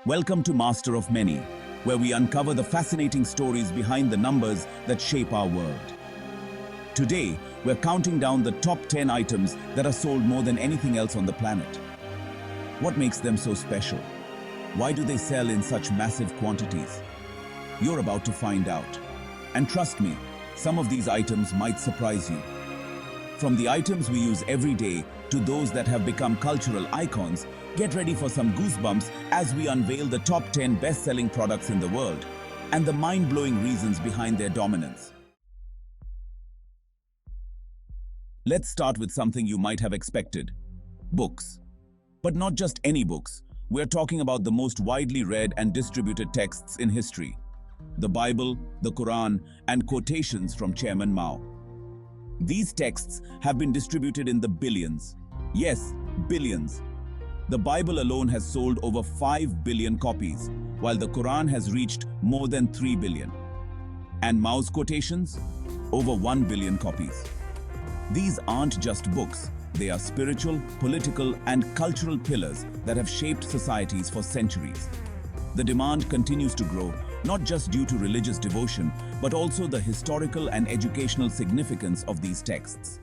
Welcome to Master of Many, where we uncover the fascinating stories behind the numbers that shape our world. Today, we're counting down the top 10 items that are sold more than anything else on the planet. What makes them so special? Why do they sell in such massive quantities? You're about to find out. And trust me, some of these items might surprise you. From the items we use every day to those that have become cultural icons, get ready for some goosebumps as we unveil the top 10 best-selling products in the world and the mind-blowing reasons behind their dominance. Let's start with something you might have expected: books. But not just any books. We're talking about the most widely read and distributed texts in history: the Bible, the Quran, and quotations from Chairman Mao. These texts have been distributed in the billions. Yes, billions. The Bible alone has sold over 5 billion copies, while the Quran has reached more than 3 billion. And Mao's quotations? Over 1 billion copies. These aren't just books. They are spiritual, political, and cultural pillars that have shaped societies for centuries. The demand continues to grow, not just due to religious devotion, but also the historical and educational significance of these texts.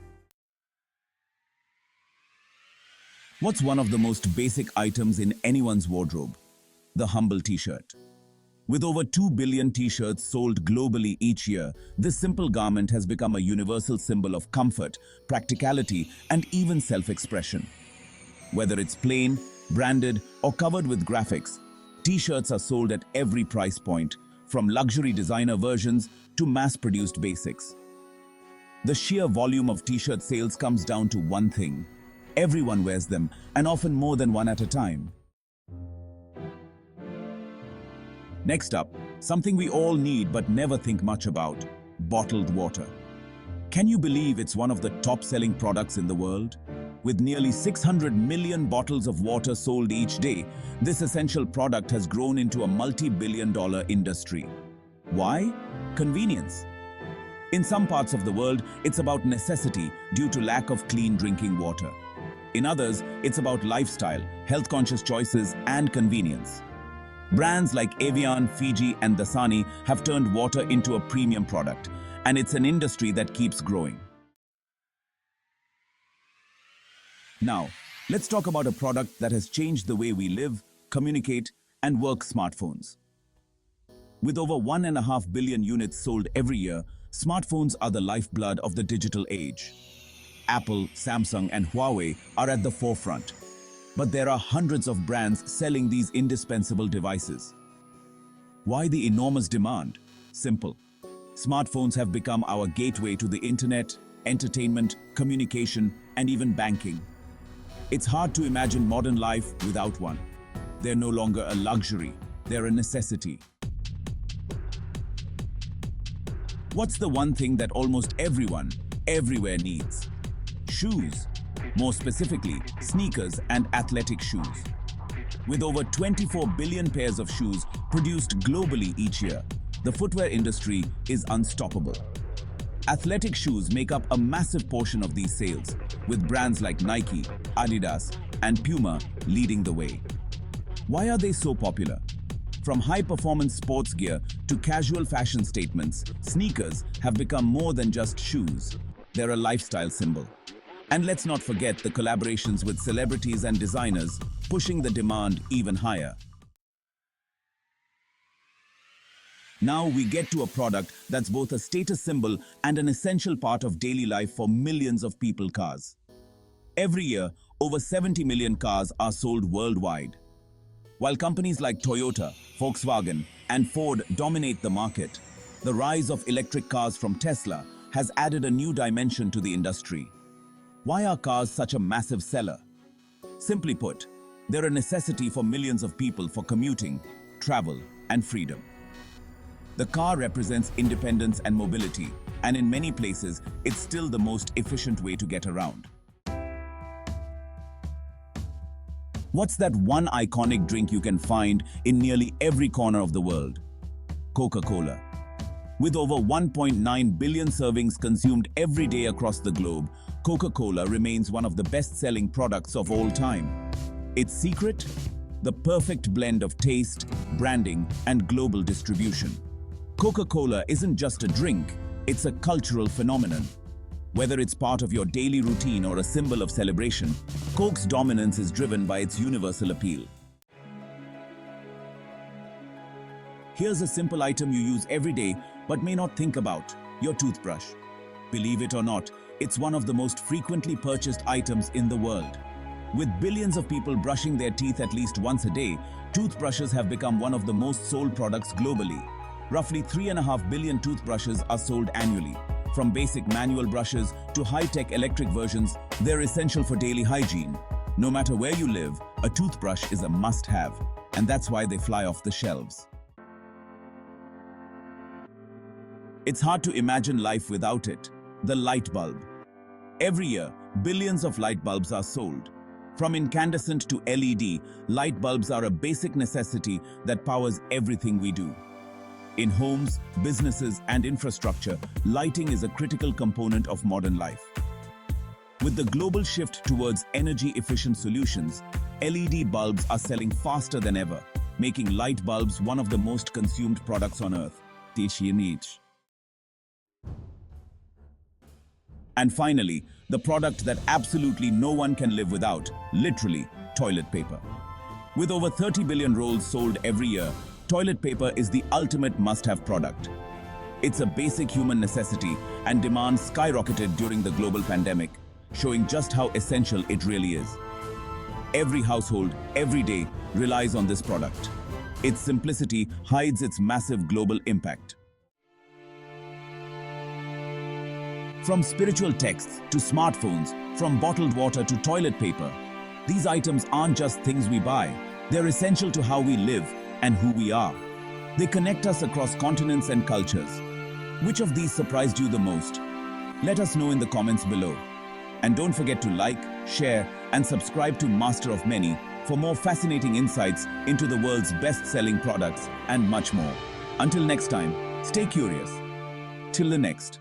What's one of the most basic items in anyone's wardrobe? The humble t-shirt. With over 2 billion t-shirts sold globally each year, this simple garment has become a universal symbol of comfort, practicality, and even self-expression. Whether it's plain, branded, or covered with graphics, t-shirts are sold at every price point, from luxury designer versions to mass-produced basics. The sheer volume of t-shirt sales comes down to one thing: everyone wears them, and often more than one at a time. Next up, something we all need but never think much about: bottled water. Can you believe it's one of the top-selling products in the world? With nearly 600 million bottles of water sold each day, this essential product has grown into a multi-billion-dollar industry. Why? Convenience. In some parts of the world, it's about necessity due to lack of clean drinking water. In others, it's about lifestyle, health-conscious choices, and convenience. Brands like Evian, Fiji, and Dasani have turned water into a premium product, and it's an industry that keeps growing. Now, let's talk about a product that has changed the way we live, communicate, and work: smartphones. With over 1.5 billion units sold every year, smartphones are the lifeblood of the digital age. Apple, Samsung, and Huawei are at the forefront. But there are hundreds of brands selling these indispensable devices. Why the enormous demand? Simple. Smartphones have become our gateway to the internet, entertainment, communication, and even banking. It's hard to imagine modern life without one. They're no longer a luxury, they're a necessity. What's the one thing that almost everyone, everywhere needs? Shoes. More specifically, sneakers and athletic shoes. With over 24 billion pairs of shoes produced globally each year, the footwear industry is unstoppable. Athletic shoes make up a massive portion of these sales, with brands like Nike, Adidas, and Puma leading the way. Why are they so popular? From high-performance sports gear to casual fashion statements, sneakers have become more than just shoes. They're a lifestyle symbol. And let's not forget the collaborations with celebrities and designers, pushing the demand even higher. Now we get to a product that's both a status symbol and an essential part of daily life for millions of people: cars. Every year, over 70 million cars are sold worldwide. While companies like Toyota, Volkswagen, and Ford dominate the market, the rise of electric cars from Tesla has added a new dimension to the industry. Why are cars such a massive seller? Simply put, they're a necessity for millions of people for commuting, travel, and freedom. The car represents independence and mobility, and in many places, it's still the most efficient way to get around. What's that one iconic drink you can find in nearly every corner of the world? Coca-Cola. With over 1.9 billion servings consumed every day across the globe, Coca-Cola remains one of the best-selling products of all time. Its secret? the perfect blend of taste, branding, and global distribution. Coca-Cola isn't just a drink, it's a cultural phenomenon. Whether it's part of your daily routine or a symbol of celebration, Coke's dominance is driven by its universal appeal. Here's a simple item you use every day but may not think about: your toothbrush. Believe it or not, it's one of the most frequently purchased items in the world. With billions of people brushing their teeth at least once a day, toothbrushes have become one of the most sold products globally. Roughly 3.5 billion toothbrushes are sold annually. From basic manual brushes to high-tech electric versions, they're essential for daily hygiene. No matter where you live, a toothbrush is a must-have, and that's why they fly off the shelves. It's hard to imagine life without it. The light bulb. Every year, billions of light bulbs are sold. From incandescent to LED, light bulbs are a basic necessity that powers everything we do. In homes, businesses, and infrastructure, lighting is a critical component of modern life. With the global shift towards energy-efficient solutions, LED bulbs are selling faster than ever, making light bulbs one of the most consumed products on Earth. And finally, the product that absolutely no one can live without, literally, toilet paper. With over 30 billion rolls sold every year, toilet paper is the ultimate must-have product. It's a basic human necessity, and demand skyrocketed during the global pandemic, showing just how essential it really is. Every household, every day, relies on this product. Its simplicity hides its massive global impact. From spiritual texts to smartphones, from bottled water to toilet paper, these items aren't just things we buy. They're essential to how we live and who we are. They connect us across continents and cultures. Which of these surprised you the most? Let us know in the comments below. And don't forget to like, share, and subscribe to Master of Many for more fascinating insights into the world's best-selling products and much more. Until next time, stay curious. Till the next.